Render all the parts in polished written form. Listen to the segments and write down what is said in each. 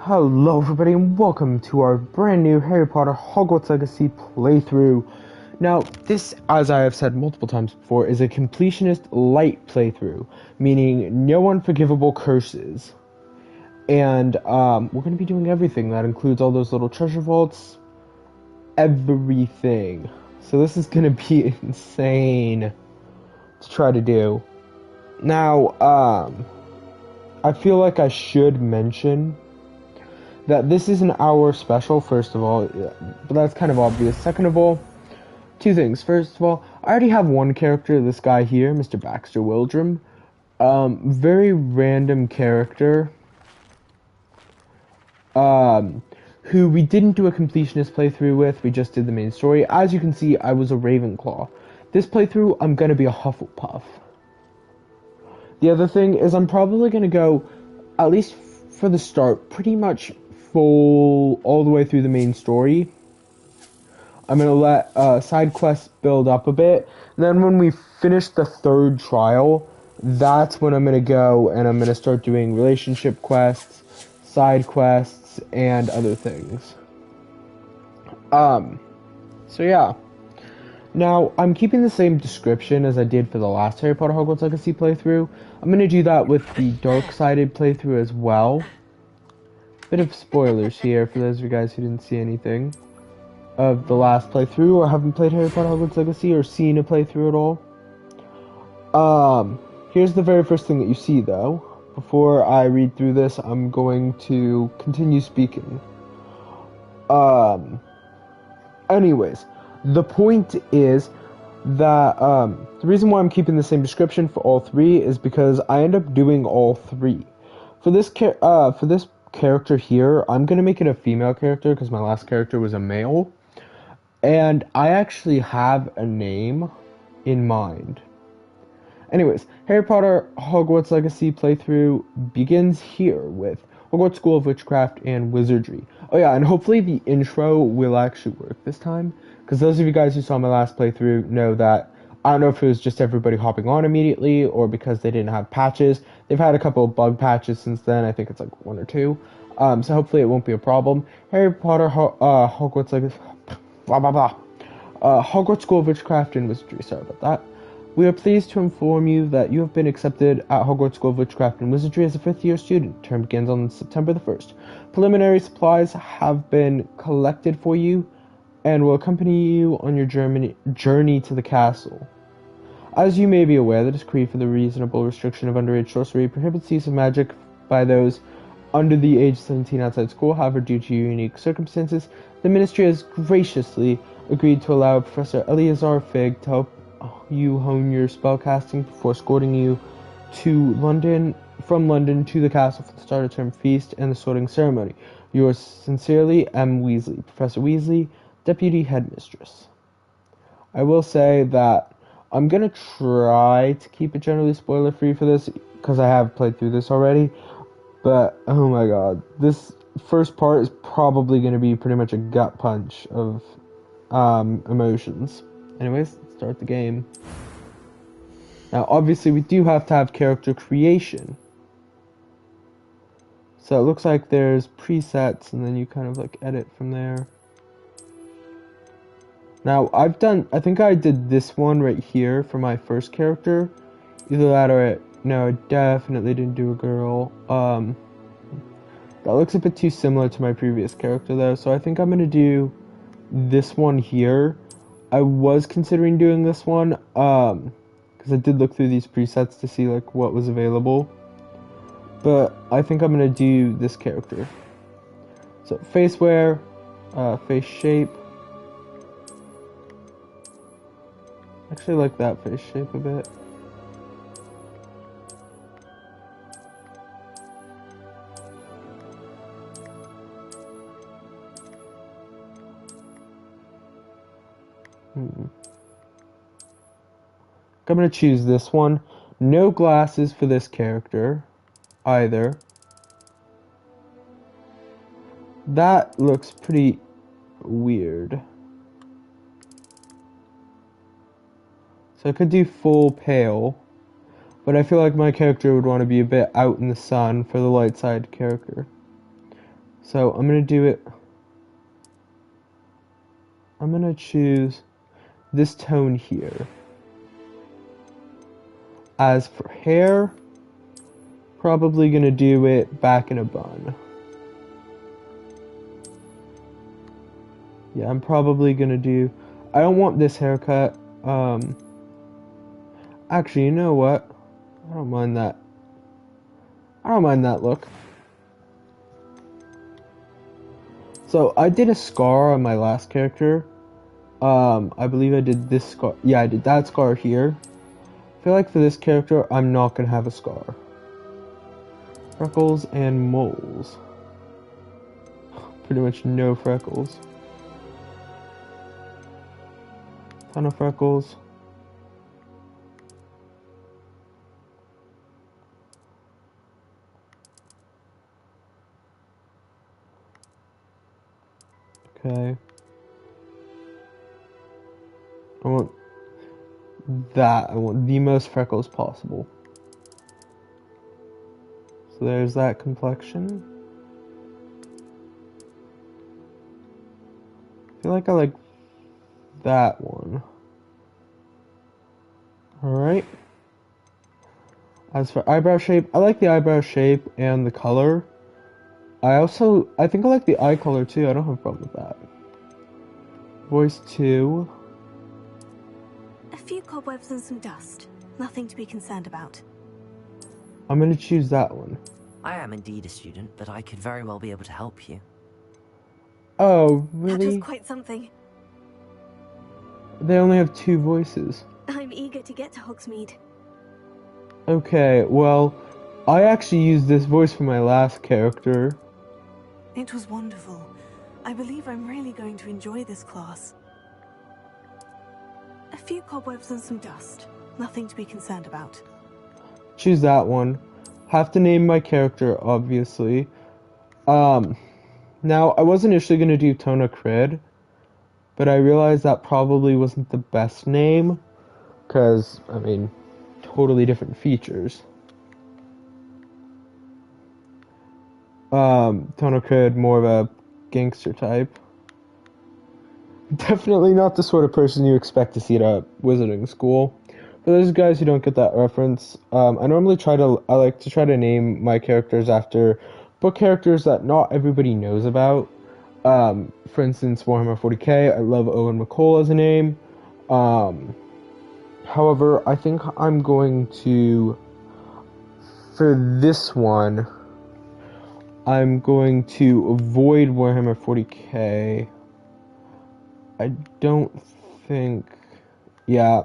Hello everybody and welcome to our brand new Harry Potter Hogwarts Legacy playthrough. Now, this, as I have said multiple times before, is a completionist light playthrough, meaning no unforgivable curses. And we're going to be doing everything. That includes all those little treasure vaults, everything. So this is going to be insane to try to do. Now, I feel like I should mention that this is an hour special, first of all, but that's kind of obvious. Second of all, two things. First of all, I already have one character, this guy here, Mr. Baxter Wildrum. Very random character. Who we didn't do a completionist playthrough with, we just did the main story. As you can see, I was a Ravenclaw. This playthrough, I'm gonna be a Hufflepuff. The other thing is I'm probably gonna go, at least for the start, pretty much full all the way through the main story. I'm gonna let side quests build up a bit. And then when we finish the third trial, that's when I'm gonna go and I'm gonna start doing relationship quests, side quests, and other things. So yeah. Now, I'm keeping the same description as I did for the last Harry Potter Hogwarts Legacy playthrough. I'm gonna do that with the dark-sided playthrough as well. Bit of spoilers here for those of you guys who didn't see anything of the last playthrough or haven't played Harry Potter Hogwarts Legacy or seen a playthrough at all. Here's the very first thing that you see though. Before I read through this, I'm going to continue speaking. Anyways, the point is that the reason why I'm keeping the same description for all three is because I end up doing all three. For this character here, I'm gonna make it a female character because my last character was a male, and I actually have a name in mind. Anyways, Harry Potter Hogwarts Legacy playthrough begins here with Hogwarts School of Witchcraft and Wizardry. Oh yeah, and hopefully the intro will actually work this time, because those of you guys who saw my last playthrough know that I don't know if it was just everybody hopping on immediately or because they didn't have patches. They've had a couple of bug patches since then. I think it's like one or two. So hopefully it won't be a problem. Harry Potter Hogwarts Legacy, blah blah blah. Hogwarts School of Witchcraft and Wizardry. Sorry about that. We are pleased to inform you that you have been accepted at Hogwarts School of Witchcraft and Wizardry as a fifth-year student. Term begins on September the 1st. Preliminary supplies have been collected for you and will accompany you on your journey to the castle. As you may be aware, the decree for the reasonable restriction of underage sorcery prohibits the use of magic by those under the age of 17 outside school. However, due to unique circumstances, the Ministry has graciously agreed to allow Professor Eleazar Fig to help you hone your spellcasting before escorting you from London to the castle for the start of term feast and the sorting ceremony. Yours sincerely, M. Weasley, Professor Weasley, Deputy Headmistress. I will say that I'm gonna try to keep it generally spoiler-free for this, because I have played through this already, but oh my god, this first part is probably gonna be pretty much a gut punch of emotions. Anyways, let's start the game. Now, obviously, we do have to have character creation. So it looks like there's presets, and then you kind of like edit from there. Now, I think I did this one right here for my first character. Either that or no, I definitely didn't do a girl. That looks a bit too similar to my previous character though, so I think I'm gonna do this one here. I was considering doing this one, because I did look through these presets to see like what was available. But I think I'm gonna do this character. So face wear, face shape. Actually like that face shape a bit. I'm gonna choose this one. No glasses for this character either. That looks pretty weird. So I could do full pale, but I feel like my character would want to be a bit out in the sun for the light side character. So I'm gonna do it. I'm gonna choose this tone here. As for hair, probably gonna do it back in a bun. Yeah, I'm probably gonna do. I don't want this haircut. Actually, you know what? I don't mind that. I don't mind that look. So I did a scar on my last character. I believe I did this scar. Yeah, I did that scar here. I feel like for this character, I'm not gonna have a scar. Freckles and moles. Pretty much no freckles. Ton of freckles. Okay. I want that. I want the most freckles possible. So there's that complexion. I feel like I like that one. Alright. As for eyebrow shape, I like the eyebrow shape and the color. I think I like the eye color too. I don't have a problem with that. Voice 2. A few cobwebs and some dust. Nothing to be concerned about. I'm gonna choose that one. I am indeed a student, but I could very well be able to help you. Oh, really? That was quite something. They only have 2 voices. I'm eager to get to Hogsmeade. Okay, well, I actually used this voice for my last character. It was wonderful. I believe I'm really going to enjoy this class. A few cobwebs and some dust. Nothing to be concerned about. Choose that one. Have to name my character, obviously. Now, I was initially going to do Tona Crid, but I realized that probably wasn't the best name, because, I mean, totally different features. Tona Crid, more of a gangster type. Definitely not the sort of person you expect to see at a wizarding school. For those guys who don't get that reference, I like to try to name my characters after book characters that not everybody knows about. For instance, Warhammer 40k, I love Owen McCall as a name. However, I think I'm going to, for this one, I'm going to avoid Warhammer 40k. I don't think, yeah,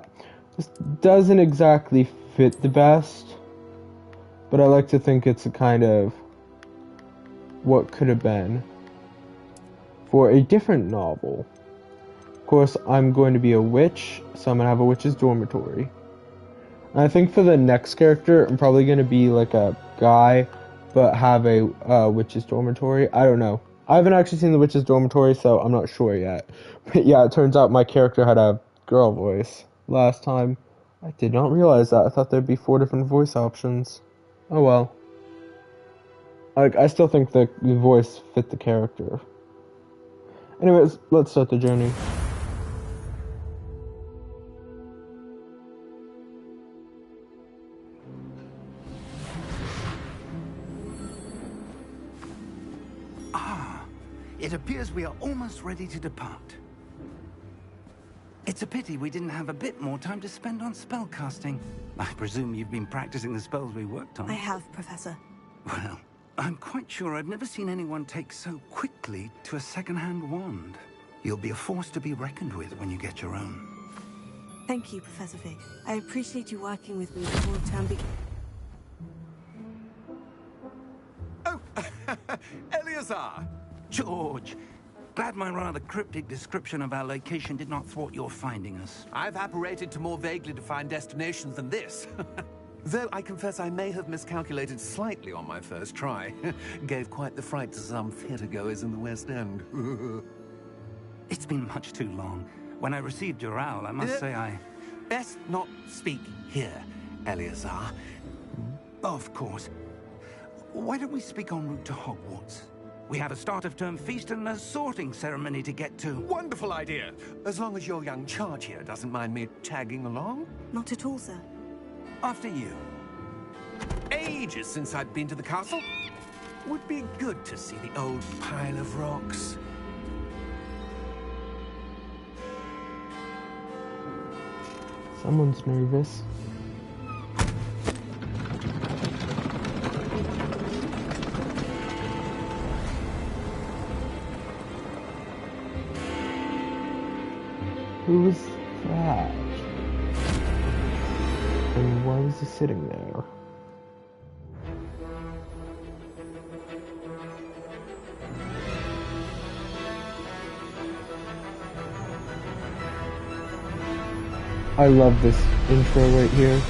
this doesn't exactly fit the best, but I like to think it's a kind of what could have been for a different novel. Of course, I'm going to be a witch, so I'm going to have a witch's dormitory. And I think for the next character, I'm probably going to be like a guy, but have a witch's dormitory. I don't know. I haven't actually seen the witch's dormitory, so I'm not sure yet. But yeah, it turns out my character had a girl voice last time. I did not realize that. I thought there'd be 4 different voice options. Oh well. Like, I still think the voice fit the character. Anyways, let's start the journey. It appears we are almost ready to depart. It's a pity we didn't have a bit more time to spend on spellcasting. I presume you've been practicing the spells we worked on. I have, Professor. Well, I'm quite sure I've never seen anyone take so quickly to a second-hand wand. You'll be a force to be reckoned with when you get your own. Thank you, Professor Fig. I appreciate you working with me before the term begins. Oh, Eleazar! George! Glad my rather cryptic description of our location did not thwart your finding us. I've apparated to more vaguely defined destinations than this. Though I confess I may have miscalculated slightly on my first try. Gave quite the fright to some theatergoers in the West End. It's been much too long. When I received your owl, I must say I... Best not speak here, Eleazar. Of course. Why don't we speak en route to Hogwarts? We have a start-of-term feast and a sorting ceremony to get to. Wonderful idea. As long as your young charge here doesn't mind me tagging along. Not at all, sir. After you. Ages since I'd been to the castle. Would be good to see the old pile of rocks. Someone's nervous. Who was that? And why was he sitting there? I love this intro right here.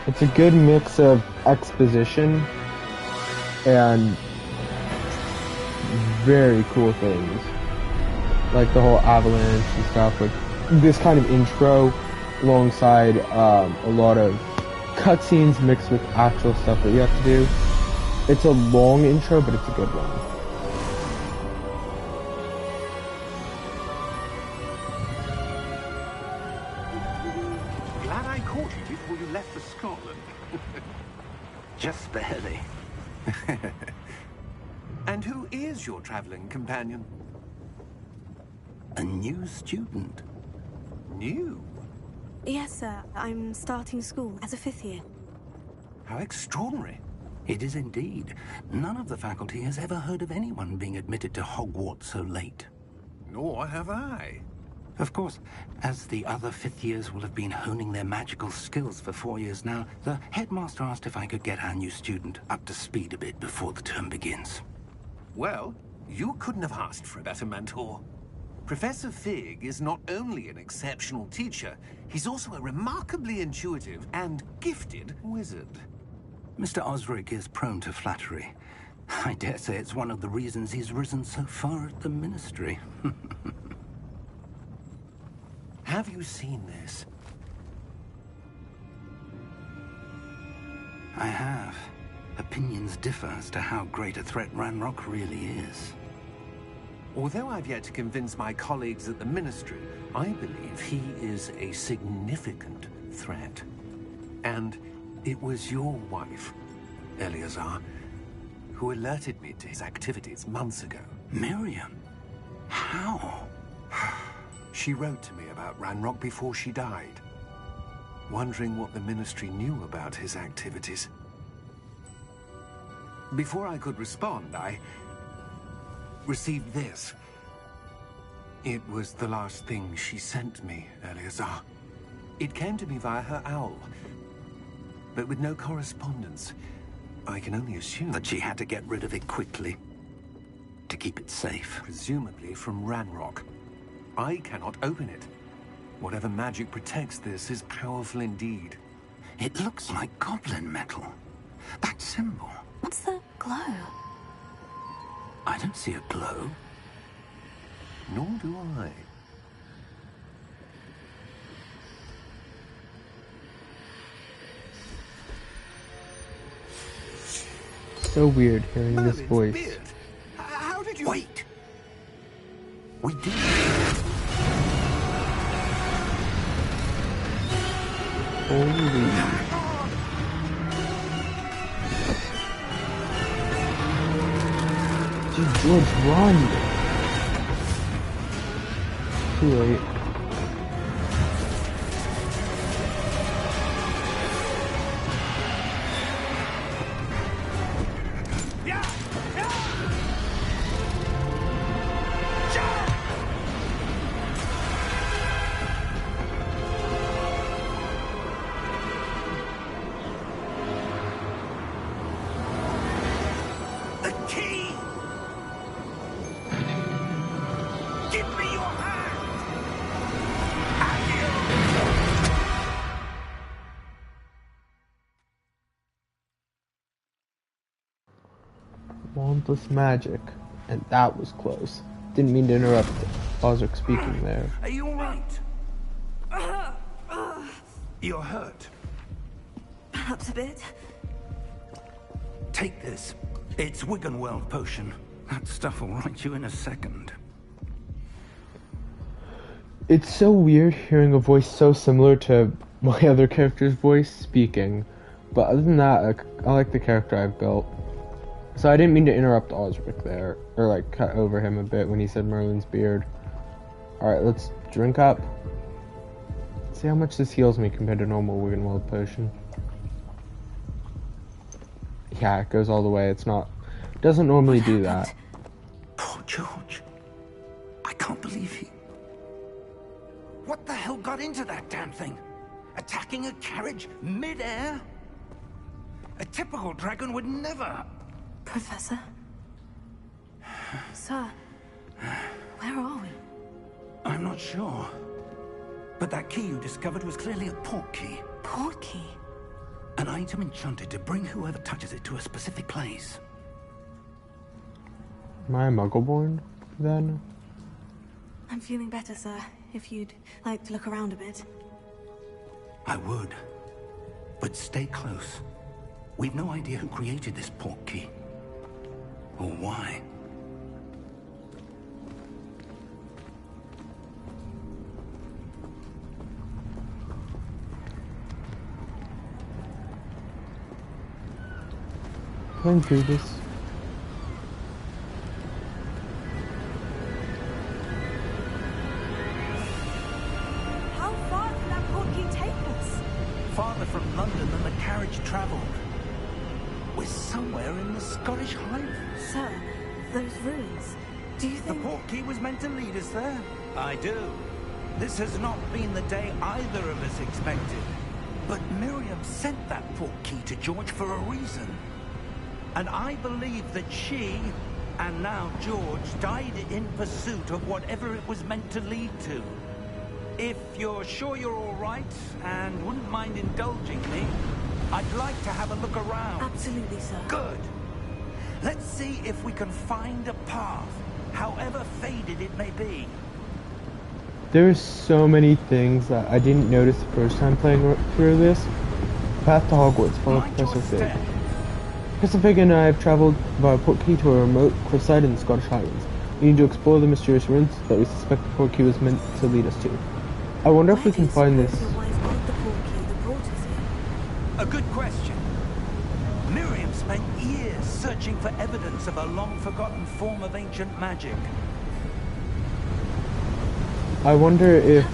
It's a good mix of exposition and very cool things. Like the whole avalanche and stuff. Like this kind of intro alongside a lot of cutscenes mixed with actual stuff that you have to do. It's a long intro, but it's a good one. Glad I caught you before you left for Scotland. Just barely. And who is your traveling companion? A new student. New? Yes, sir. I'm starting school as a 5th year. How extraordinary. It is indeed. None of the faculty has ever heard of anyone being admitted to Hogwarts so late. Nor have I. Of course, as the other 5th years will have been honing their magical skills for 4 years now, the headmaster asked if I could get our new student up to speed a bit before the term begins. Well, you couldn't have asked for a better mentor. Professor Fig is not only an exceptional teacher, he's also a remarkably intuitive and gifted wizard. Mr. Osric is prone to flattery. I dare say it's one of the reasons he's risen so far at the Ministry. Have you seen this? I have. Opinions differ as to how great a threat Ranrock really is. Although I've yet to convince my colleagues at the Ministry, I believe he is a significant threat. And it was your wife, Eleazar, who alerted me to his activities months ago. Miriam? How? She wrote to me about Ranrock before she died, wondering what the Ministry knew about his activities. Before I could respond, I received this. It was the last thing she sent me, Eleazar. It came to me via her owl, but with no correspondence. I can only assume That she had to get rid of it quickly to keep it safe. presumably from Ranrock. I cannot open it. Whatever magic protects this is powerful indeed. It looks like goblin metal. That symbol. What's the glow? I don't see a glow. Nor do I. So weird hearing this Merlin's voice. beard. How did you... Wait! We did. Holy. Dude, George, run! Too late. The key! Give me your hand! Wandless magic. And that was close. Didn't mean to interrupt Osric speaking there. Are you alright? You're hurt. Perhaps a bit. Take this. It's Wiggenweld potion. That stuff will right you in a second. It's so weird hearing a voice so similar to my other character's voice speaking. But other than that, I like the character I've built. So I didn't mean to interrupt Osric there, or like cut over him a bit when he said Merlin's beard. Alright, let's drink up. See how much this heals me compared to normal Wiggenweld potion. Yeah, it goes all the way. It doesn't normally do that. Poor George. I can't believe he... What the hell got into that damn thing? Attacking a carriage mid-air? A typical dragon would never... Professor? Sir, where are we? I'm not sure. But that key you discovered was clearly a port key. Port key? An item enchanted to bring whoever touches it to a specific place. Am I a Muggleborn, then? I'm feeling better, sir. If you'd like to look around a bit. I would. But stay close. We've no idea who created this port key. Or why. Going through this. How far did that port key take us? Farther from London than the carriage travelled. We're somewhere in the Scottish Highlands. Sir, those ruins. Do you The think... port key was meant to lead us there? I do. This has not been the day either of us expected. But Miriam sent that port key to George for a reason. And I believe that she, and now George, died in pursuit of whatever it was meant to lead to. If you're sure you're all right, and wouldn't mind indulging me, I'd like to have a look around. Absolutely, sir. Good. Let's see if we can find a path, however faded it may be. There's so many things that I didn't notice the first time playing through this. Path to Hogwarts, follow Professor Fig. Professor Fig and I have traveled via port key to a remote cliffside in the Scottish Highlands. We need to explore the mysterious ruins that we suspect the port key was meant to lead us to. I wonder if we can find this. Your wife got the port key that brought us here. A good question. Miriam spent years searching for evidence of a long-forgotten form of ancient magic. I wonder if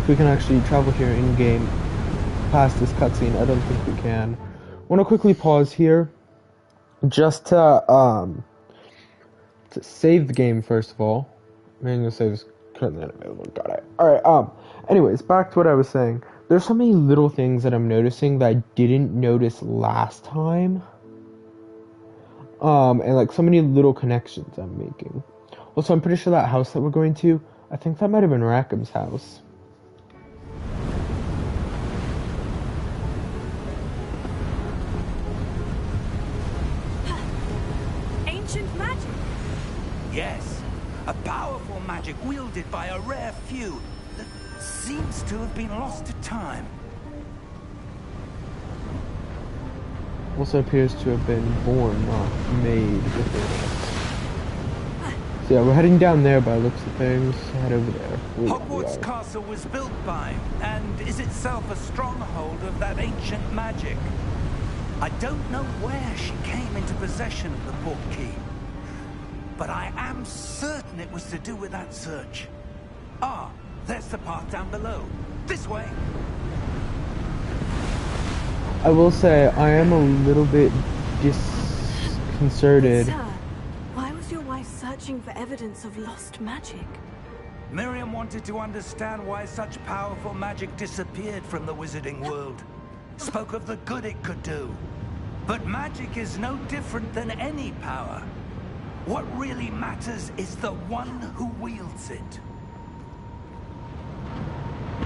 we can actually travel here in game past this cutscene. I don't think we can. I want to quickly pause here just to save the game first of all. Manual save is currently unavailable. Got it. All right. Anyways, back to what I was saying. There's so many little things that I'm noticing that I didn't notice last time. And like so many little connections I'm making. Also, I'm pretty sure that house that we're going to, I think that might have been Rackham's house. Ancient magic? Yes, a powerful magic wielded by a rare few that seems to have been lost to time. Also appears to have been born, not made within it. So yeah, we're heading down there by the looks of things. Head over there. Hogwarts Castle was built by, and is itself a stronghold of that ancient magic. I don't know where she came into possession of the port key, but I am certain it was to do with that search. Ah, there's the path down below. This way. I will say, I am a little bit disconcerted. Sir, why was your wife searching for evidence of lost magic? Miriam wanted to understand why such powerful magic disappeared from the wizarding world. Spoke of the good it could do. But magic is no different than any power. What really matters is the one who wields it.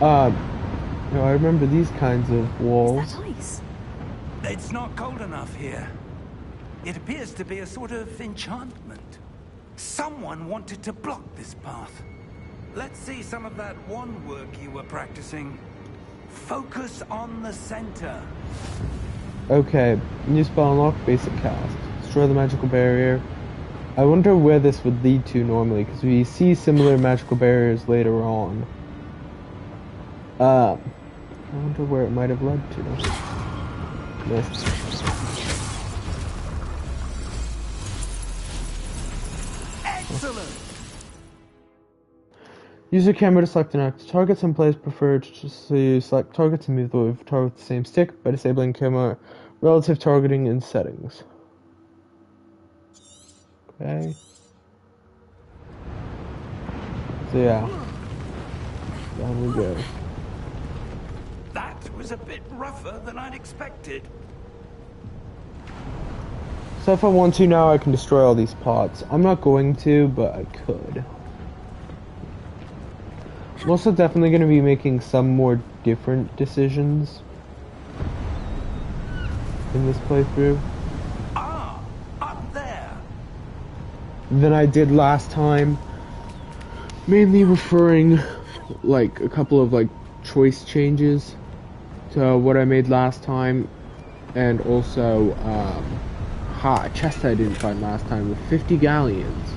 No, I remember these kinds of walls. Is that ice? It's not cold enough here. It appears to be a sort of enchantment. Someone wanted to block this path. Let's see some of that wand work you were practicing. Focus on the center. Okay, new spell unlock, basic cast. Destroy the magical barrier. I wonder where this would lead to normally, because we see similar magical barriers later on. I wonder where it might have led to. Missed. Excellent! Use your camera to select and act. Targets and players prefer to select targets and move the target with the same stick by disabling camera relative targeting in settings. Okay. So yeah. Down we go. That was a bit rougher than I'd expected. So if I want to now, I can destroy all these pots. I'm not going to, but I could. I'm also definitely going to be making some more different decisions in this playthrough. Ah, up there. Than I did last time. Mainly referring, like, a couple of, like, choice changes to what I made last time. And also, a chest I didn't find last time with 50 galleons.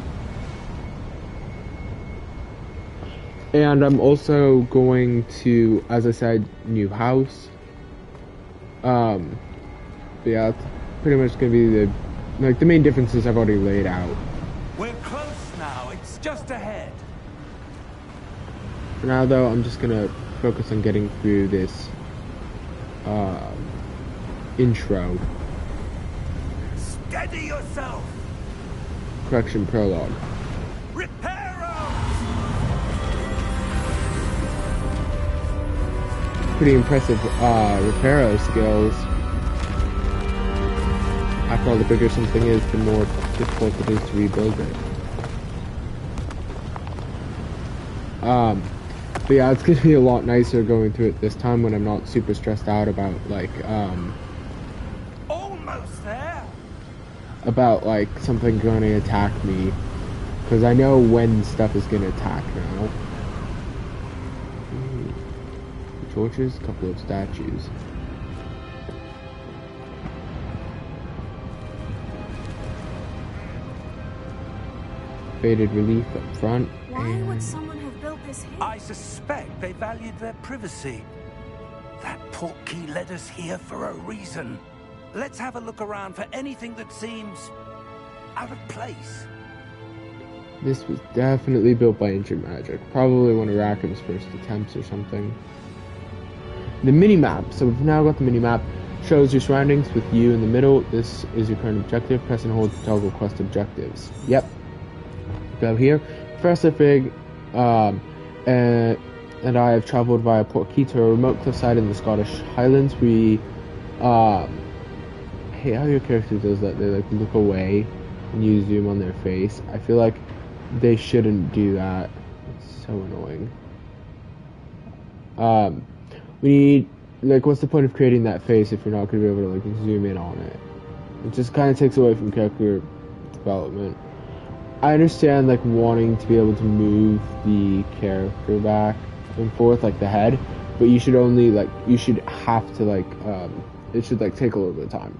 And I'm also going to, as I said, new house. But yeah, it's pretty much gonna be the main differences I've already laid out. We're close now. It's just ahead. For now, though, I'm just gonna focus on getting through this intro. Steady yourself. Correction, prologue. Reparo! Pretty impressive reparo skills. After all, the bigger something is, the more difficult it is to rebuild it. But yeah, it's gonna be a lot nicer going through it this time when I'm not super stressed out about like Almost there. about like something going to attack me, because I know when stuff is gonna attack now. Torches, a couple of statues. Faded relief up front. Why would someone have built this here? I suspect they valued their privacy. That portkey led us here for a reason. Let's have a look around for anything that seems out of place. This was definitely built by ancient magic. Probably one of Rackham's first attempts or something. The mini-map. So we've now got the mini-map. Shows your surroundings with you in the middle. This is your current objective. Press and hold to toggle quest objectives. Yep. Go here. Professor Fig and I have traveled via Portkey to a remote cliffside in the Scottish Highlands. We I hate how your character does that. They like look away and you zoom on their face. I feel like they shouldn't do that. It's so annoying. We need, like, what's the point of creating that face if you're not going to be able to like zoom in on it? It just kind of takes away from character development. I understand like wanting to be able to move the character back and forth, like the head, but you should only like, you should have to like, it should like take a little bit of time.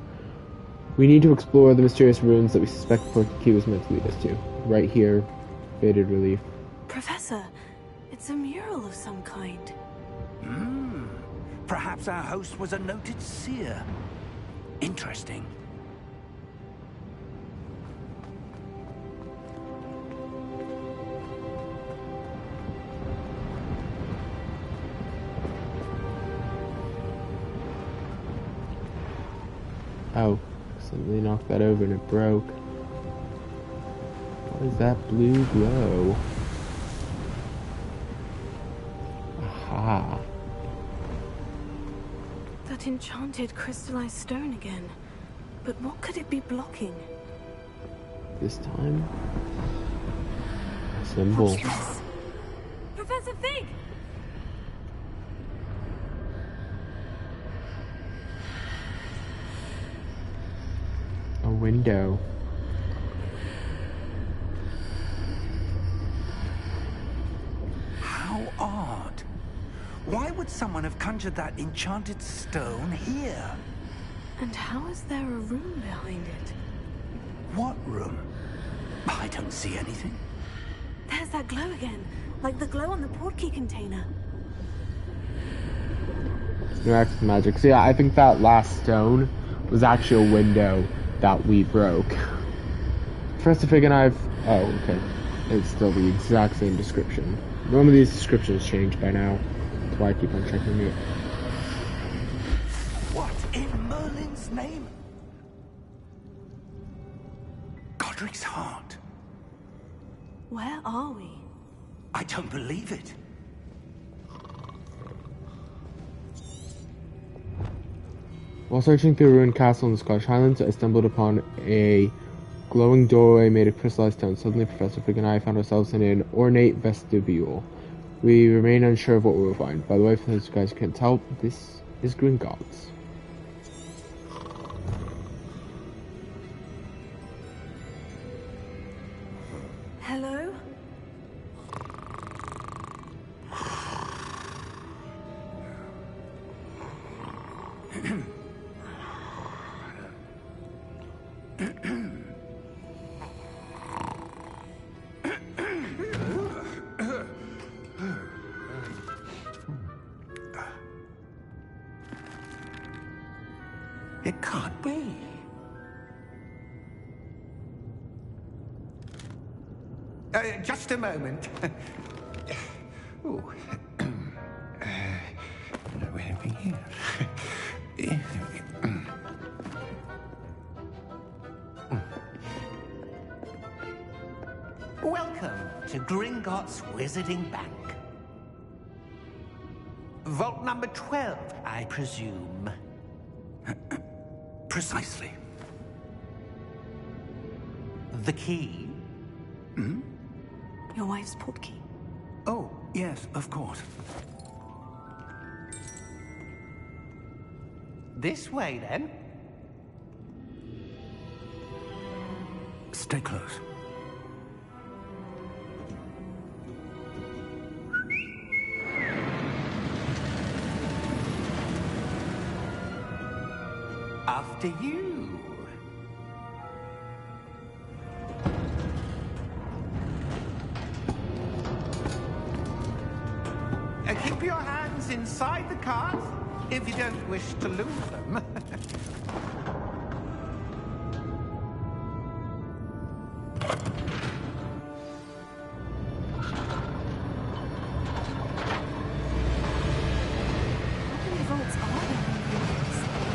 We need to explore the mysterious ruins that we suspect Portkey was meant to lead us to. Right here, faded relief. Professor, it's a mural of some kind. Perhaps our host was a noted seer. Interesting. Oh, suddenly knocked that over and it broke. What is that blue glow? Aha. That enchanted crystallized stone again. But what could it be blocking? This time? A symbol. What's this? Professor Fig! A window. How odd. Why would someone have conjured that enchanted stone here? And how is there a room behind it? What room? I don't see anything. There's that glow again, like the glow on the portkey container. No extra magic. So yeah, I think that last stone was actually a window that we broke. Professor Fig and I've... Oh, okay. It's still the exact same description. None of these descriptions changed by now. That's why I keep on checking it. What in Merlin's name? Godric's heart. Where are we? I don't believe it. While searching through a ruined castle in the Scottish Highlands, I stumbled upon a glowing doorway made of crystallized stone. Suddenly, Professor Fig and I found ourselves in an ornate vestibule. We remain unsure of what we will find. By the way, for those guys who can't tell, this is Gringotts. Hello? It can't be. Just a moment. Ooh. Where are we here? Welcome to Gringotts Wizarding Bank. Vault number 12, I presume. Precisely. The key? Hmm? Your wife's portkey. Oh, yes, of course. This way, then. Stay close. After you. Keep your hands inside the cart if you don't wish to lose them.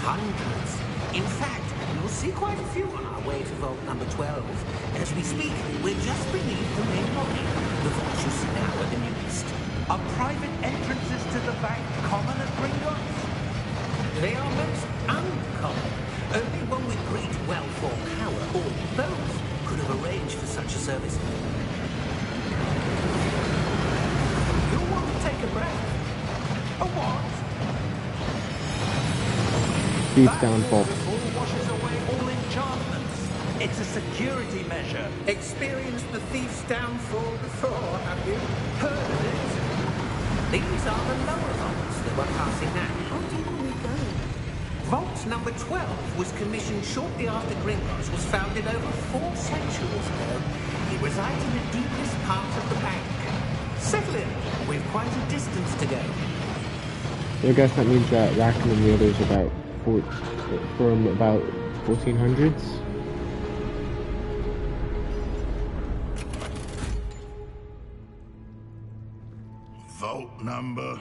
Hundreds. In fact, you'll see quite a few on our way to vault number 12. As we speak, we're just beneath the main lobby. The vault you see now at the new east. Are private entrances to the bank common at Gringotts? They are most uncommon. Only one with great wealth or power, or both, could have arranged for such a service. You'll want to take a breath. A what? Thief's downfall. Washes away all enchantments. It's a security measure. Experienced the thief's downfall before, have you? Heard of it? These are the lower vaults that we're passing now. How deep will we go? Vault number 12 was commissioned shortly after Gringotts was founded over 4 centuries ago. It resides in the deepest part of the bank. Settle in. We've quite a distance to go. I guess that means that Rackham and the others are about from about 1400s. Vault number?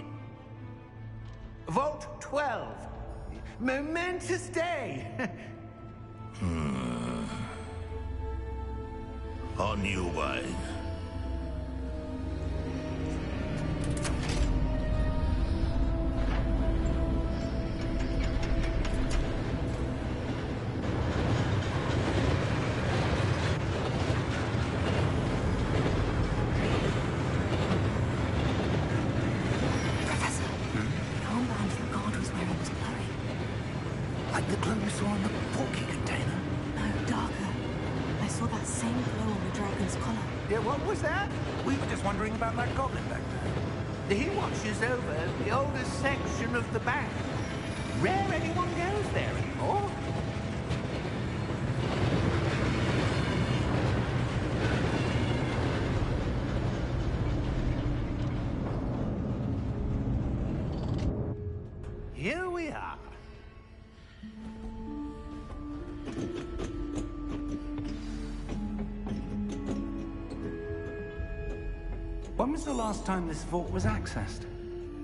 Vault 12. Momentous day. On your way. About that goblin back there. He watches over the oldest section of the bank. Rare anyone goes there anymore. Here we are. When was the last time this vault was accessed?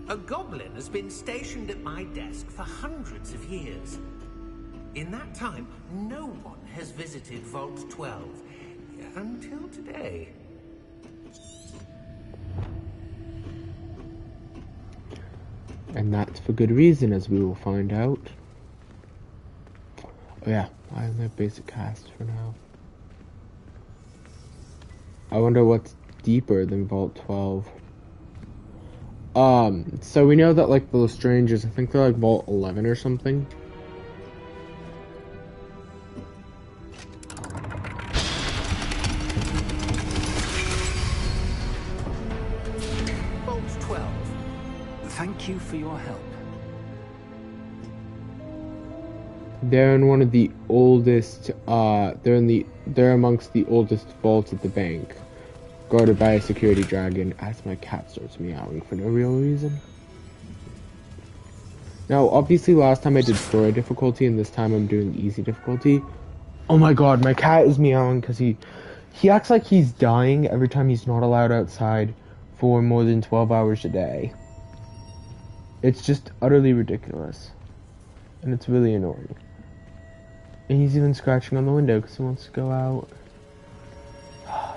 A goblin has been stationed at my desk for hundreds of years. In that time, no one has visited Vault 12. Until today. And that's for good reason, as we will find out. Oh yeah, I only have basic cast for now. I wonder what's deeper than Vault 12. So we know that, like, the Lestrangers, I think they're like Vault 11 or something. Vault 12. Thank you for your help. They're in one of the oldest, they're amongst the oldest vaults at the bank. Guarded by a security dragon, as my cat starts meowing for no real reason. Now, obviously last time I did story difficulty, and this time I'm doing easy difficulty. Oh my god, my cat is meowing because he acts like he's dying every time he's not allowed outside for more than 12 hours a day. It's just utterly ridiculous. And it's really annoying. And he's even scratching on the window because he wants to go out.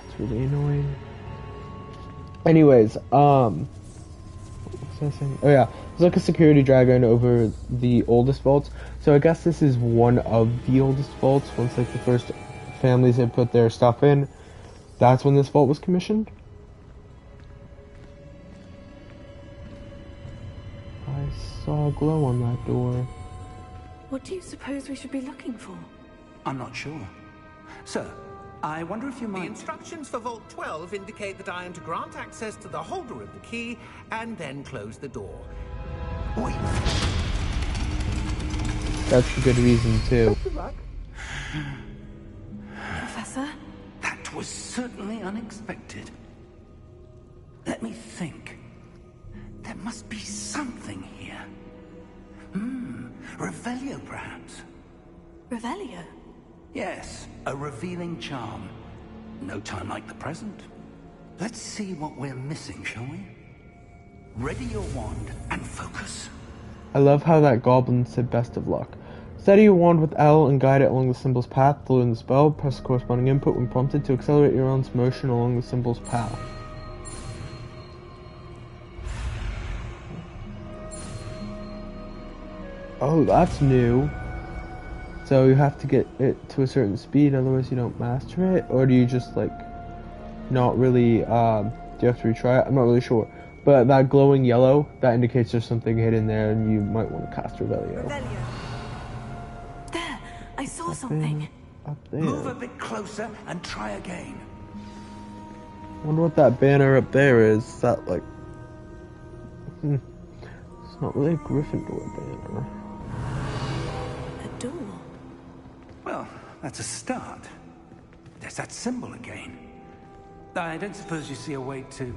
It's really annoying. Anyways, what was I saying? Oh yeah, there's like a security dragon over the oldest vaults. So I guess this is one of the oldest vaults. Once like the first families had put their stuff in, that's when this vault was commissioned. I saw a glow on that door. What do you suppose we should be looking for? I'm not sure. Sir, I wonder if you The might... instructions for Vault 12 indicate that I am to grant access to the holder of the key and then close the door. Wait. That's a good reason too. Professor? That was certainly unexpected. Let me think. There must be something here. Revelio, perhaps? Revelio? Yes, a revealing charm. No time like the present. Let's see what we're missing, shall we? Ready your wand and focus. I love how that goblin said best of luck. Steady your wand with L and guide it along the symbol's path to learn the spell. Press the corresponding input when prompted to accelerate your wand's motion along the symbol's path. Oh, that's new. So you have to get it to a certain speed, otherwise you don't master it? Or do you just, like, not really, do you have to retry it? I'm not really sure. But that glowing yellow, that indicates there's something hidden there and you might want to cast Revelio. Revelio. There! I saw something. Up there. Move a bit closer and try again. Wonder what that banner up there is. Is that, like... It's not really a Gryffindor banner. A door. Well, that's a start. There's that symbol again. I don't suppose you see a way to...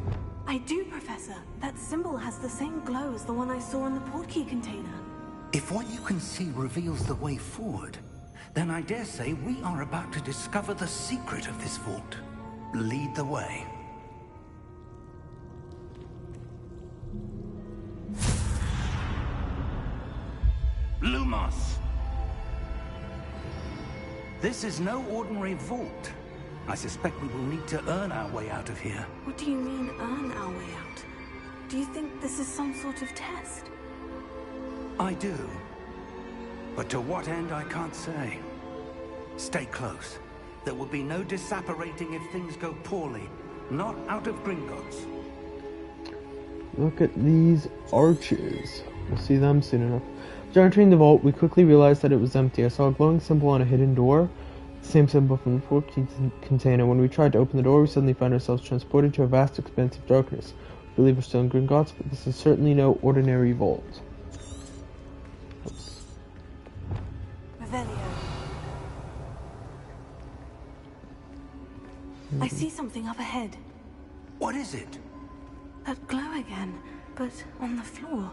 I do, Professor. That symbol has the same glow as the one I saw in the portkey container. If what you can see reveals the way forward, then I dare say we are about to discover the secret of this vault. Lead the way. Lumos! This is no ordinary vault. I suspect we will need to earn our way out of here. What do you mean, earn our way out? Do you think this is some sort of test? I do. But to what end, I can't say. Stay close. There will be no disapparating if things go poorly. Not out of Gringotts. Look at these arches. We'll see them soon enough. After entering the vault, we quickly realized that it was empty. I saw a glowing symbol on a hidden door. The same symbol from the portkey container. When we tried to open the door, we suddenly found ourselves transported to a vast expanse of darkness. I believe we're still in Gringotts, but this is certainly no ordinary vault. Oops. Revelio. I see something up ahead. What is it? That glow again, but on the floor.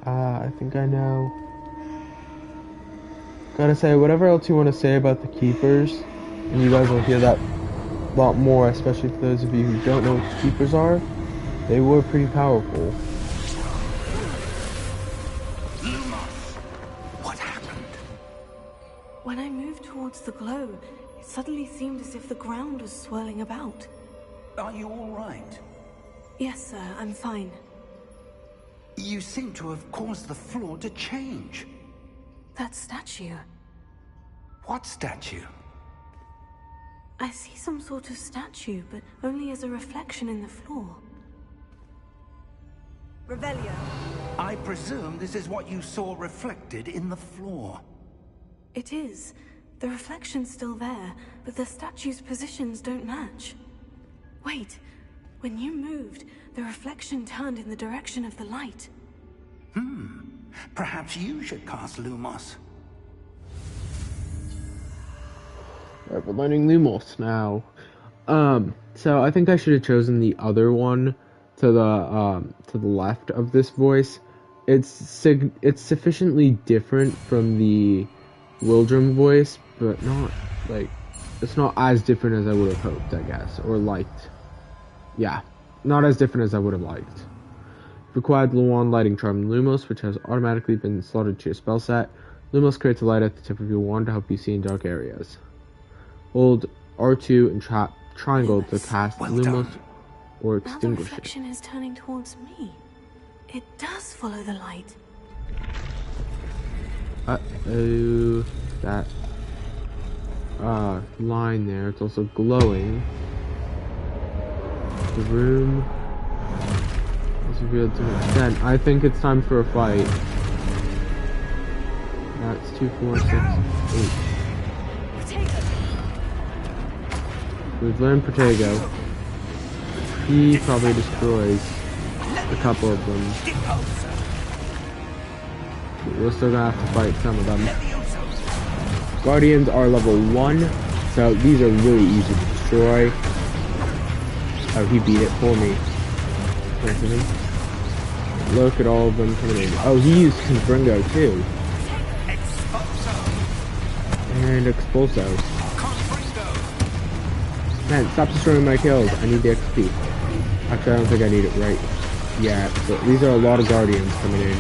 I think I know. Gotta say, whatever else you want to say about the Keepers, and you guys will hear that a lot more, especially for those of you who don't know what the Keepers are, they were pretty powerful. What happened? When I moved towards the glow, it suddenly seemed as if the ground was swirling about. Are you all right? Yes, sir, I'm fine. You seem to have caused the floor to change. That statue. What statue? I see some sort of statue, but only as a reflection in the floor. Revelio. I presume this is what you saw reflected in the floor. It is. The reflection's still there, but the statue's positions don't match. Wait. When you moved, the reflection turned in the direction of the light. Perhaps you should cast Lumos. Alright, we're learning Lumos now. So I think I should have chosen the other one to the left of this voice. It's sufficiently different from the Wildrum voice, but not like it's not as different as I would have hoped, I guess, or liked. Yeah, not as different as I would have liked. Required Luan Lighting Charm Lumos, which has automatically been slotted to your spell set. Lumos creates a light at the tip of your wand to help you see in dark areas. Hold R2 and triangle to cast Lumos or Now the extinguish it. reflection is turning towards me. It does follow the light. Uh-oh, that line there, it's also glowing. The room is revealed to an extent. I think it's time for a fight. That's 2, 4, 6, 8. We've learned Protego. He probably destroys a couple of them. We're still gonna have to fight some of them. Guardians are level 1, so these are really easy to destroy. Oh, he beat it for me. Look at all of them coming in. Oh, he used Confringo too. And Expulso. Man, stop destroying my kills. I need the XP. Actually, I don't think I need it right yet. So these are a lot of Guardians coming in.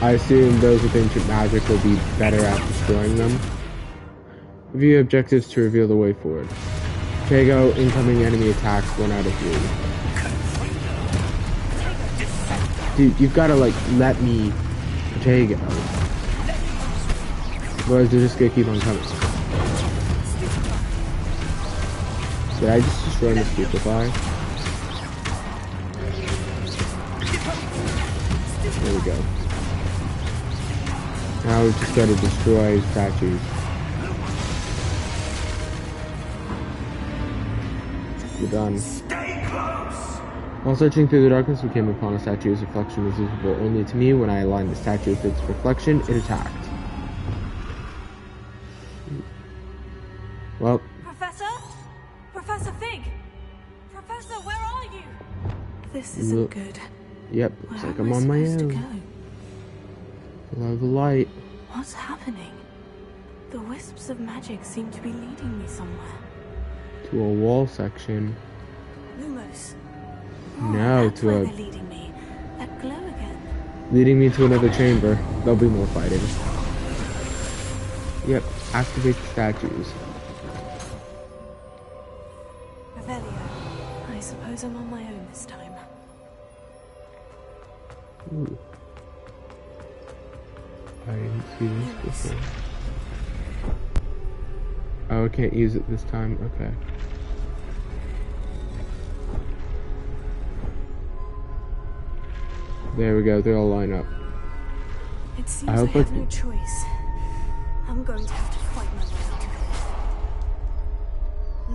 I assume those with ancient magic will be better at destroying them. Review objectives to reveal the way forward. Protego, incoming enemy attacks 1 out of 3. Dude, you've gotta like let me Protego. Otherwise they're just gonna keep on coming. Did I just destroy the Stupefy? There we go. Now we've just gotta destroy statues. We're done. Stay close! While searching through the darkness, we came upon a statue's reflection was visible only to me. When I aligned the statue with its reflection, it attacked. Well. Professor? Professor Fig! Professor, where are you? This isn't good. Yep, looks like I'm on my own. Follow the light. What's happening? The wisps of magic seem to be leading me somewhere. To a wall section. Lumos. No, that's to where a... they're leading me. That glow again. Leading me to another chamber. There'll be more fighting. Yep, activate the statues. Revelio. I suppose I'm on my own this time. Ooh. I didn't see this before. Oh, I can't use it this time? Okay. There we go, they all line up. It seems I have no choice. I'm going to have to fight my way out of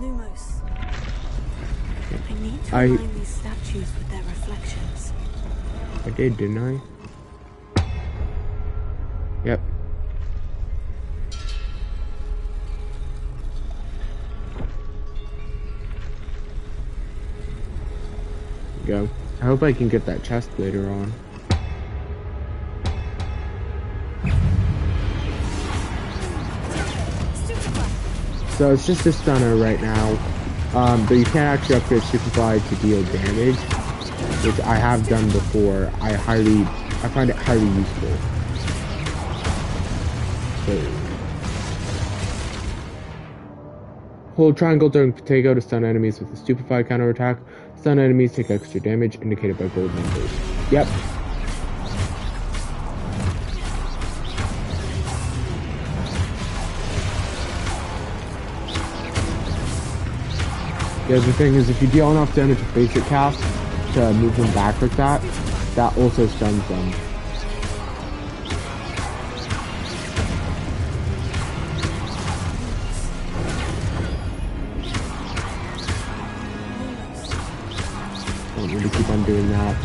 it. Lumos. I need to align these statues with their reflections. I did, didn't I? Yep. go. I hope I can get that chest later on. So it's just a stunner right now, but you can't actually upgrade Superfly to deal damage, which I have done before. I find it highly useful. So, hold triangle during Potato to stun enemies with a Stupefy counterattack. Stun enemies take extra damage, indicated by gold numbers. Yep. The other thing is, if you deal enough damage with basic cast to move them back like that, that also stuns them. Don't need to keep on doing that.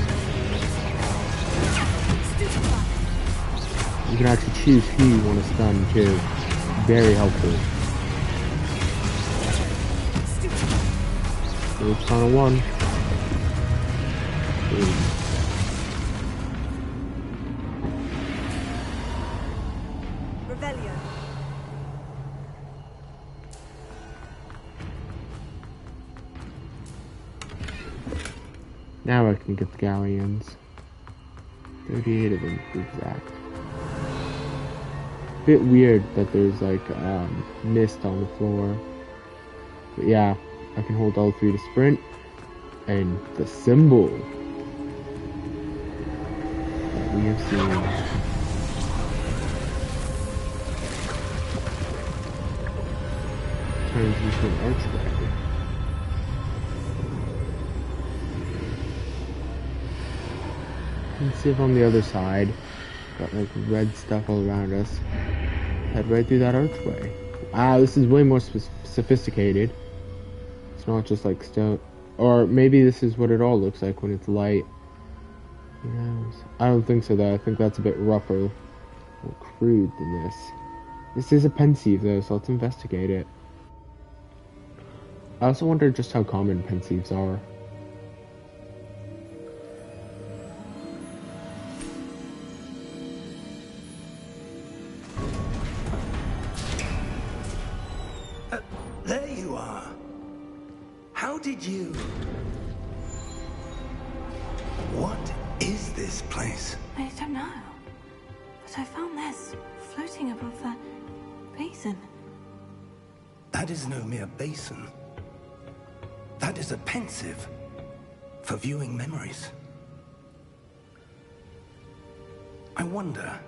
You can actually choose who you want to stun too. Very helpful. It's on a 1. Rebellion. Now I can get the galleons. 38 of them, to be exact. Bit weird that there's like mist on the floor. But yeah. I can hold L3 to sprint, and the symbol that we have seen. Turns into an archway. Let's see if on the other side, got like red stuff all around us. Head right through that archway. Wow, this is way more sophisticated. It's not just like stone, or maybe this is what it all looks like when it's light. Who knows? I don't think so though. I think that's a bit rougher, more crude than this. This is a pensieve though, so let's investigate it. I also wonder just how common pensieves are. There you are. How did you... What is this place? I don't know. But I found this floating above that basin. That is no mere basin. That is a pensieve for viewing memories. I wonder...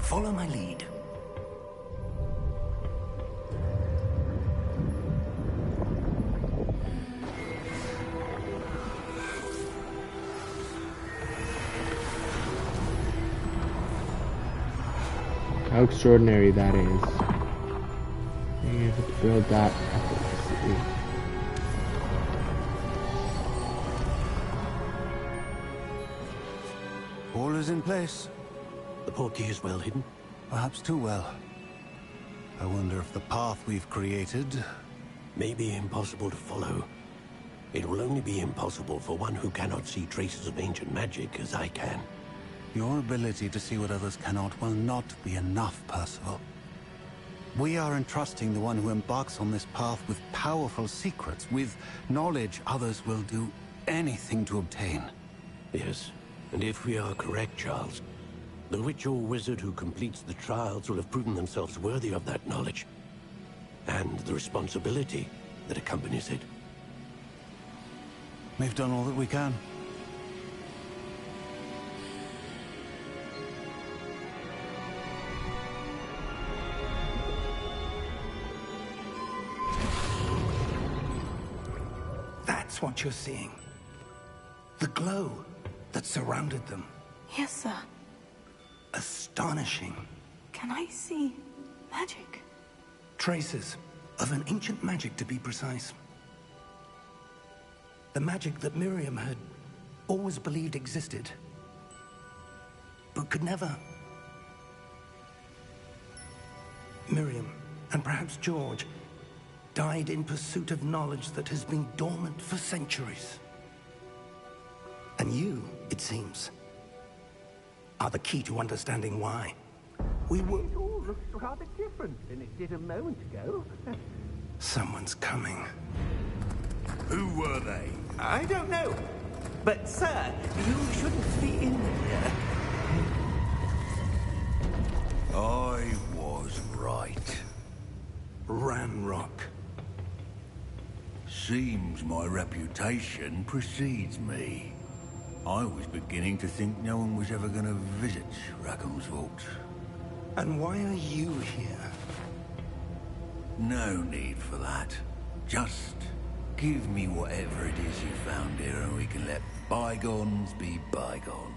Follow my lead. How extraordinary that is. Being able to build that effortlessly. All is in place. The portkey is well hidden. Perhaps too well. I wonder if the path we've created... May be impossible to follow. It will only be impossible for one who cannot see traces of ancient magic as I can. Your ability to see what others cannot will not be enough, Percival. We are entrusting the one who embarks on this path with powerful secrets, with knowledge others will do anything to obtain. Yes, and if we are correct, Charles, the witch or wizard who completes the trials will have proven themselves worthy of that knowledge, and the responsibility that accompanies it. We've done all that we can. That's what you're seeing. The glow that surrounded them. Yes, sir. Astonishing. Can I see magic? Traces of an ancient magic, to be precise. The magic that Miriam had always believed existed but could never. Miriam, and perhaps George, died in pursuit of knowledge that has been dormant for centuries. And you, it seems, are the key to understanding why. We were... It all looks rather different than it did a moment ago. Someone's coming. Who were they? I don't know. But, sir, you shouldn't be in here. I was right. Ranrock. Seems my reputation precedes me. I was beginning to think no one was ever going to visit Rackham's vault. And why are you here? No need for that. Just give me whatever it is you found here and we can let bygones be bygones.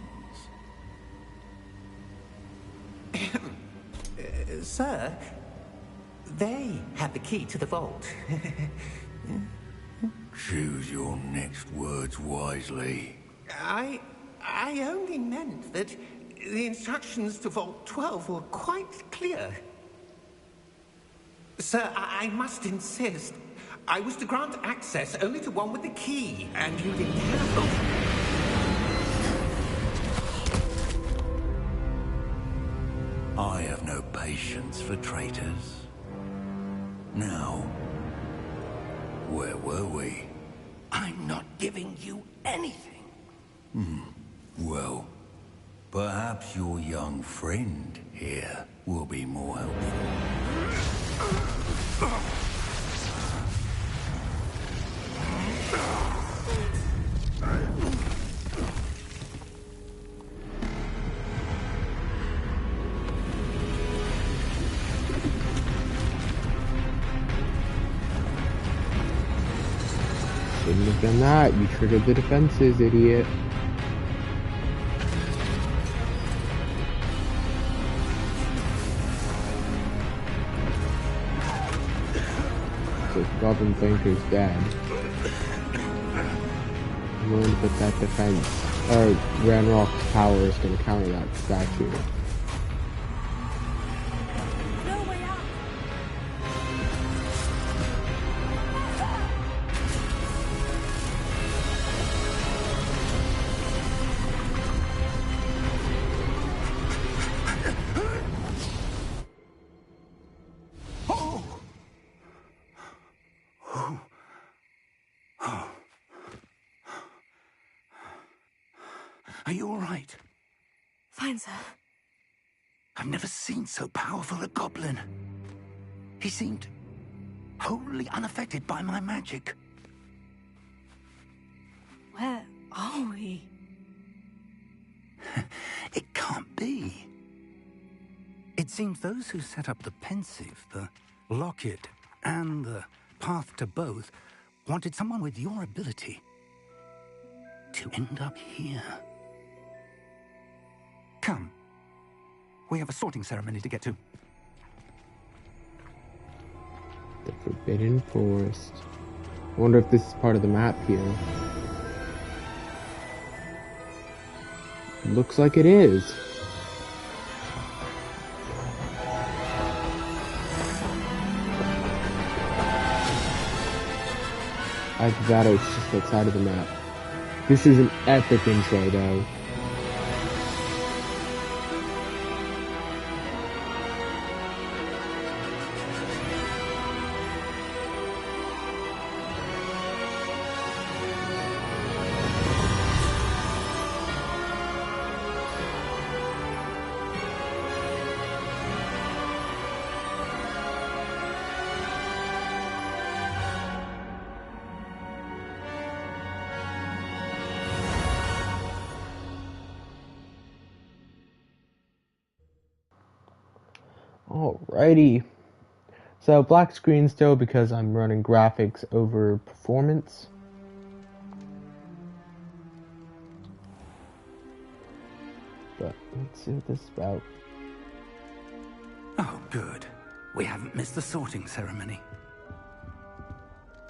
Sir, they have the key to the vault. Choose your next words wisely. I only meant that the instructions to Vault 12 were quite clear. Sir, I must insist. I was to grant access only to one with the key, and you didn't have I have no patience for traitors. Now, where were we? I'm not giving you anything. Well, perhaps your young friend here will be more helpful. Shouldn't have done that. You triggered the defenses, idiot. So Goblin Thinker's dead. I'm going to put that defense, or Ranrock's power is going to counter that statue. No way out. Are you all right? Fine, sir. I've never seen so powerful a goblin. He seemed wholly unaffected by my magic. Where are we? It can't be. It seems those who set up the pensive, the locket, and the path to both wanted someone with your ability to end up here. Come. We have a sorting ceremony to get to. The Forbidden Forest. I wonder if this is part of the map here. Looks like it is. Either that or it's just outside of the map. This is an epic intro though. Alrighty. So black screen still because I'm running graphics over performance. But let's see what this is about. Oh, good. We haven't missed the sorting ceremony.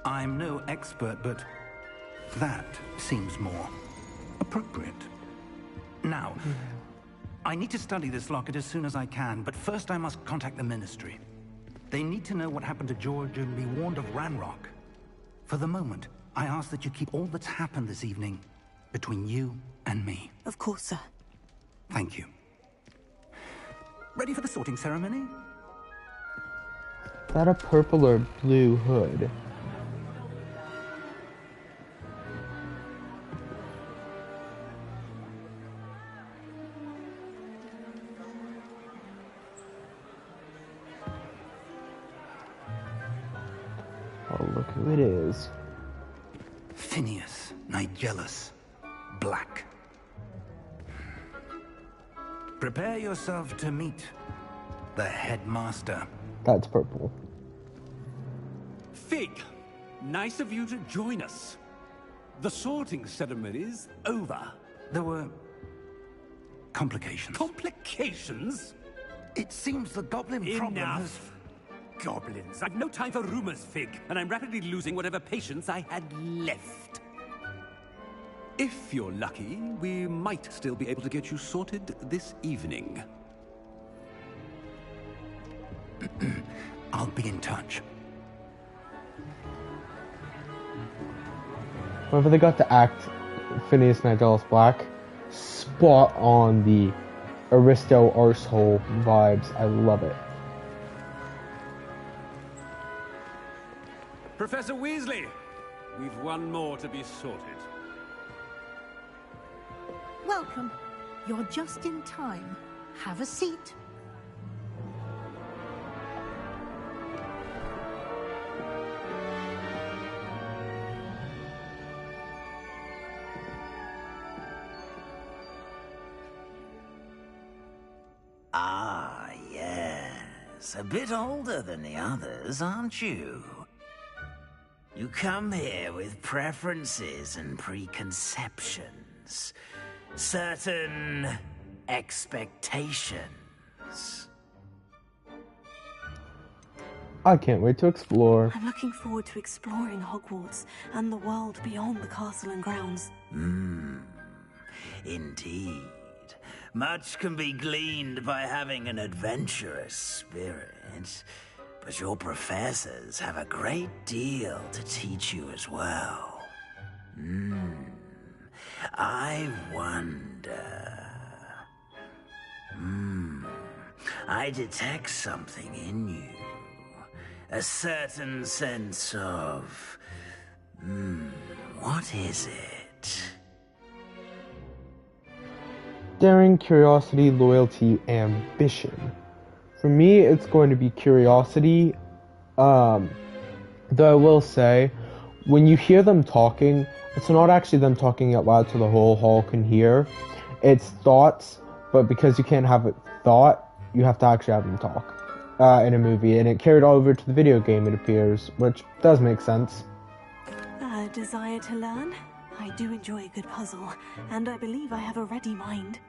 I'm no expert, but that seems more appropriate. Now, I need to study this locket as soon as I can, but first I must contact the Ministry. They need to know what happened to George and be warned of Ranrock. For the moment, I ask that you keep all that's happened this evening between you and me. Of course, sir. Thank you. Ready for the sorting ceremony? Is that a purple or blue hood? Oh, look who it is. Phineas Nigellus Black. Prepare yourself to meet the headmaster. That's purple. Fig, nice of you to join us. The sorting ceremony's over. There were complications. Complications? It seems the goblin problem has... Enough. Goblins. I've no time for rumors, Fig, and I'm rapidly losing whatever patience I had left. If you're lucky, we might still be able to get you sorted this evening. I'll be in touch. Whenever they got to act Phineas Nigellus Black, spot on the Aristo arsehole vibes. I love it. Professor Weasley, we've one more to be sorted. Welcome. You're just in time. Have a seat. Ah, yes. A bit older than the others, aren't you? You come here with preferences and preconceptions. Certain expectations. I can't wait to explore. I'm looking forward to exploring Hogwarts and the world beyond the castle and grounds. Indeed. Much can be gleaned by having an adventurous spirit, but your professors have a great deal to teach you as well. I wonder... I detect something in you. A certain sense of... what is it? Daring, curiosity, loyalty, ambition. For me, it's going to be curiosity. Though I will say, when you hear them talking, it's not actually them talking out loud so the whole hall can hear. It's thoughts, but because you can't have a thought, you have to actually have them talk in a movie. And it carried over to the video game, it appears, which does make sense. A desire to learn? I do enjoy a good puzzle, and I believe I have a ready mind.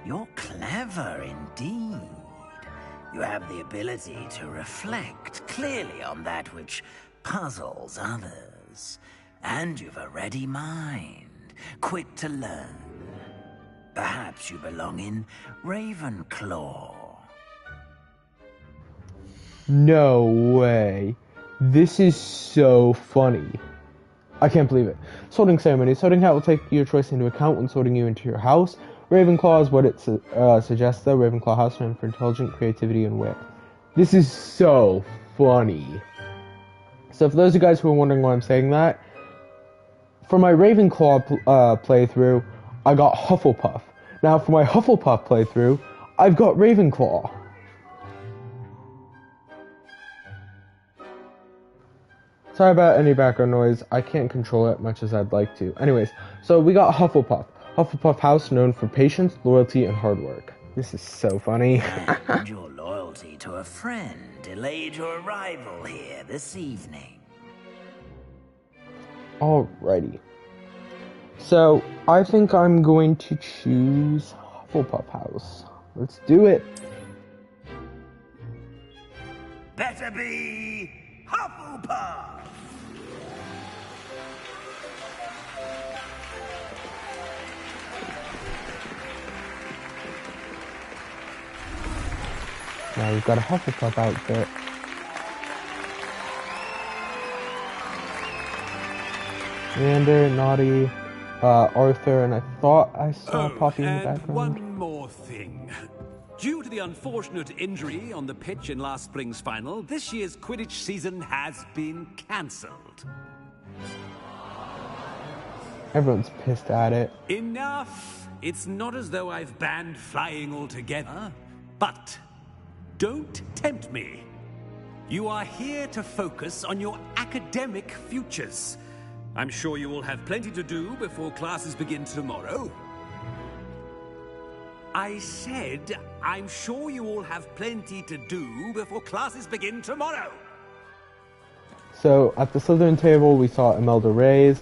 You're clever indeed. You have the ability to reflect clearly on that which puzzles others. And you've a ready mind, quick to learn. Perhaps you belong in Ravenclaw. No way. This is so funny. I can't believe it. Sorting ceremony. Sorting hat will take your choice into account when sorting you into your house. Ravenclaw is what it suggests, though. Ravenclaw house known for intelligence, creativity, and wit. This is so funny. So for those of you guys who are wondering why I'm saying that, for my Ravenclaw playthrough, I got Hufflepuff. Now for my Hufflepuff playthrough, I've got Ravenclaw. Sorry about any background noise. I can't control it much as I'd like to. Anyways, so we got Hufflepuff. Hufflepuff house known for patience, loyalty, and hard work. This is so funny. And your loyalty to a friend delayed your arrival here this evening. Alrighty. So, I think I'm going to choose Hufflepuff house. Let's do it. Better be Hufflepuff! Now we've got a Hufflepuff outfit. Leander, Naughty, Arthur, and I thought I saw Poppy in the background. One more thing. Due to the unfortunate injury on the pitch in last spring's final, this year's Quidditch season has been cancelled. Everyone's pissed at it. Enough! It's not as though I've banned flying altogether. But don't tempt me. You are here to focus on your academic futures. I'm sure you will have plenty to do before classes begin tomorrow. I said, I'm sure you all have plenty to do before classes begin tomorrow. So, at the Slytherin table, we saw Imelda Reyes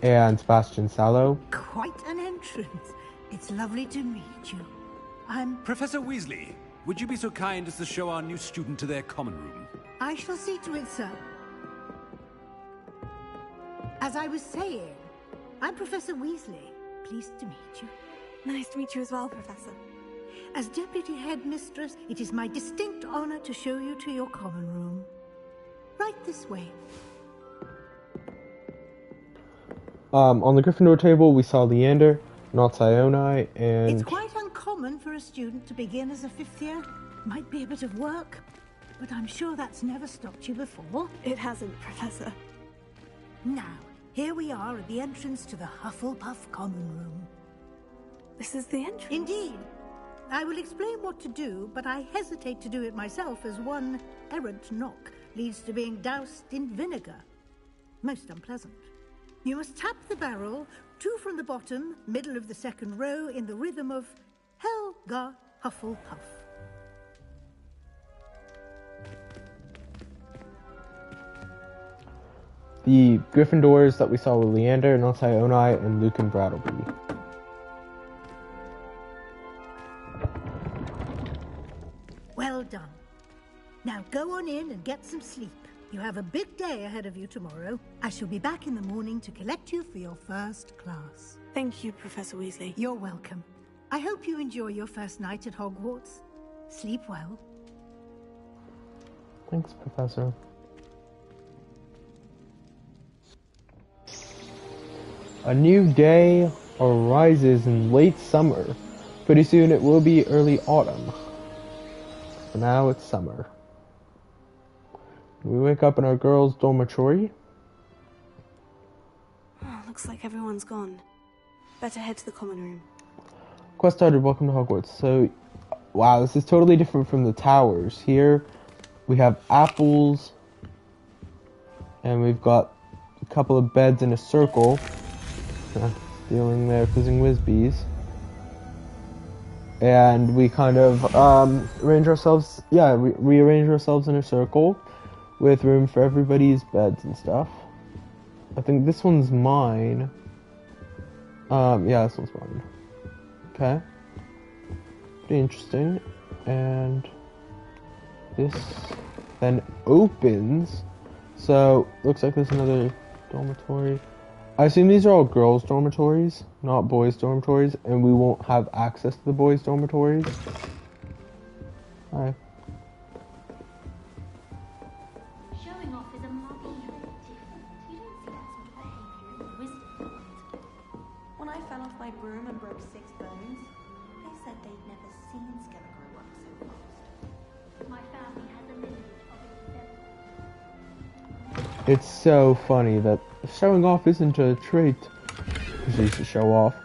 and Sebastian Sallow. Quite an entrance. It's lovely to meet you. I'm... Professor Weasley, would you be so kind as to show our new student to their common room? I shall see to it, sir. As I was saying, I'm Professor Weasley. Pleased to meet you. Nice to meet you as well, Professor. As Deputy Headmistress, it is my distinct honor to show you to your common room. Right this way. On the Gryffindor table, we saw Leander, not Ione, and... It's quite uncommon for a student to begin as a fifth year. Might be a bit of work, but I'm sure that's never stopped you before. It hasn't, Professor. Now, here we are at the entrance to the Hufflepuff common room. This is the entrance? Indeed. I will explain what to do, but I hesitate to do it myself as one errant knock leads to being doused in vinegar. Most unpleasant. You must tap the barrel, 2 from the bottom, middle of the second row, in the rhythm of Helga Hufflepuff. The Gryffindors that we saw were Leander, not Ione, and Lucan Brattleby. Well done. Now go on in and get some sleep. You have a big day ahead of you tomorrow. I shall be back in the morning to collect you for your first class. Thank you, Professor Weasley. You're welcome. I hope you enjoy your first night at Hogwarts. Sleep well. Thanks, Professor. A new day arises in late summer. Pretty soon it will be early autumn. For now it's summer. We wake up in our girls' dormitory. Oh, looks like everyone's gone. Better head to the common room. Quest started, welcome to Hogwarts. So, wow, this is totally different from the towers. Here, we have apples, and we've got a couple of beds in a circle. Stealing their fizzing whiz-bees. And we kind of arrange ourselves, rearrange ourselves in a circle with room for everybody's beds and stuff. I think this one's mine. Yeah, this one's mine. Okay. Pretty interesting. And this then opens. So, looks like there's another dormitory. I assume these are all girls' dormitories, not boys' dormitories, and we won't have access to the boys' dormitories. Alright. Showing off is a muggy different. You don't see that sort of behavior in the wizard world. When I fell off my broom and broke 6 bones, they said they'd never seen Scarecrow work so fast. My family has a lineage of its. It's so funny that showing off isn't a trait. Because you used to show off.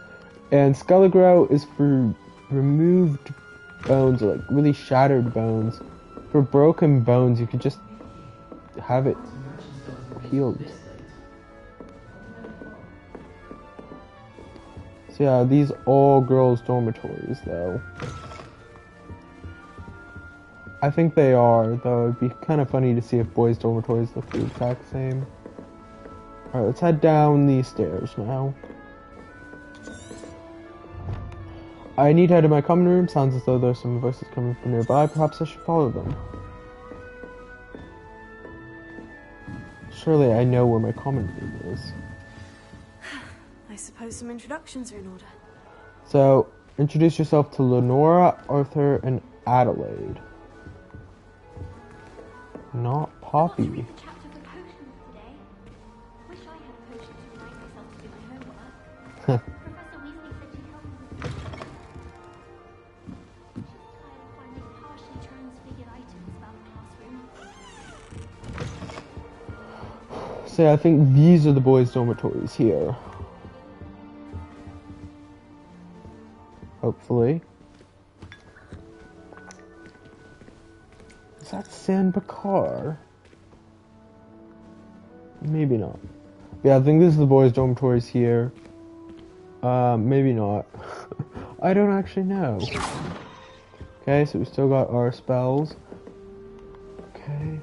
And Skelligrow is for removed bones, or like really shattered bones. For broken bones, you could just have it healed. So yeah, these all girls dormitories though. I think they are, though it'd be kind of funny to see if boys dormitories look the exact same. Alright, let's head down these stairs now. I need to head to my common room. Sounds as though there's some voices coming from nearby. Perhaps I should follow them. Surely I know where my common room is. I suppose some introductions are in order. So, introduce yourself to Lenora, Arthur, and Adelaide. Not Poppy. Chapter for potions today. Wish I had a potion to remind myself to do my homework. Professor Weasley said she'd help me with it. She's tired of finding partially transfigured items about the classroom. So I think these are the boys' dormitories here. Hopefully. Is that San Bakar? Maybe not. Yeah, I think this is the boys' dormitories here. Maybe not. I don't actually know. Okay, so we still got our spells. Okay.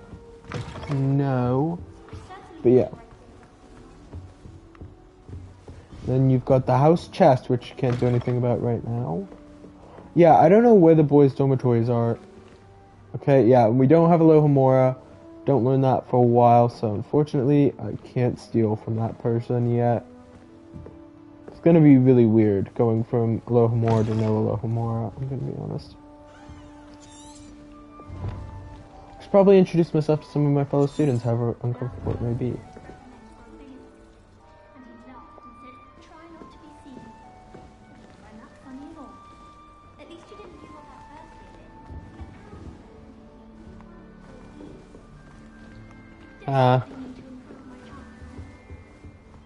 No. But yeah. Then you've got the house chest, which you can't do anything about right now. Yeah, I don't know where the boys' dormitories are. Okay, yeah, we don't have Alohomora. Don't learn that for a while, so unfortunately, I can't steal from that person yet. It's gonna be really weird going from Alohomora to no Alohomora, I'm gonna be honest. I should probably introduce myself to some of my fellow students, however uncomfortable it may be.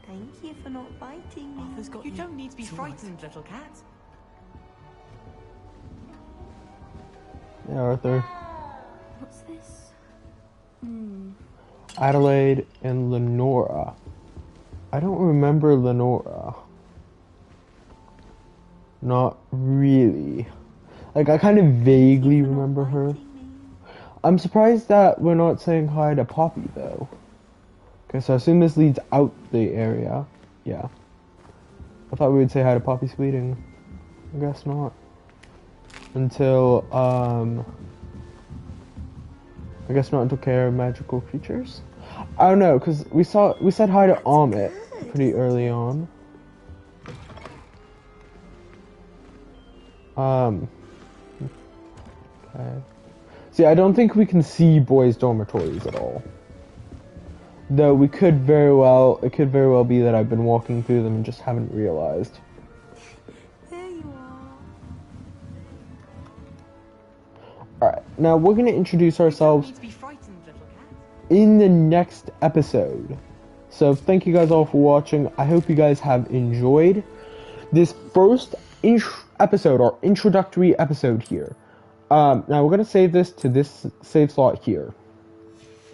Thank you for not biting me. You don't need to be frightened, little cat. Yeah, Arthur. What's this? Adelaide and Lenora. I don't remember Lenora. Not really. Like, I kind of vaguely remember her. I'm surprised that we're not saying hi to Poppy, though. Okay, so I assume this leads out the area. Yeah. I thought we would say hi to Poppy Sweeting. I guess not. Until, I guess not until Care of Magical Creatures? I don't know, because we said hi to Amit pretty early on. Okay. See, I don't think we can see boys' dormitories at all. Though it could very well be that I've been walking through them and just haven't realized. There you are. Alright, now we're going to introduce ourselves in the next episode. So thank you guys all for watching. I hope you guys have enjoyed this first episode, or introductory episode here. Now we're going to save this to this save slot here.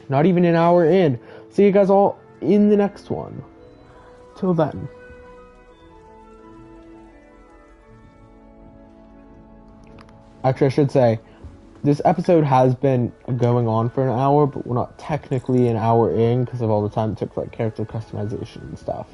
Not even an hour in. See you guys all in the next one. Till then. Actually, I should say, this episode has been going on for an hour, but we're not technically an hour in because of all the time it took for like character customization and stuff.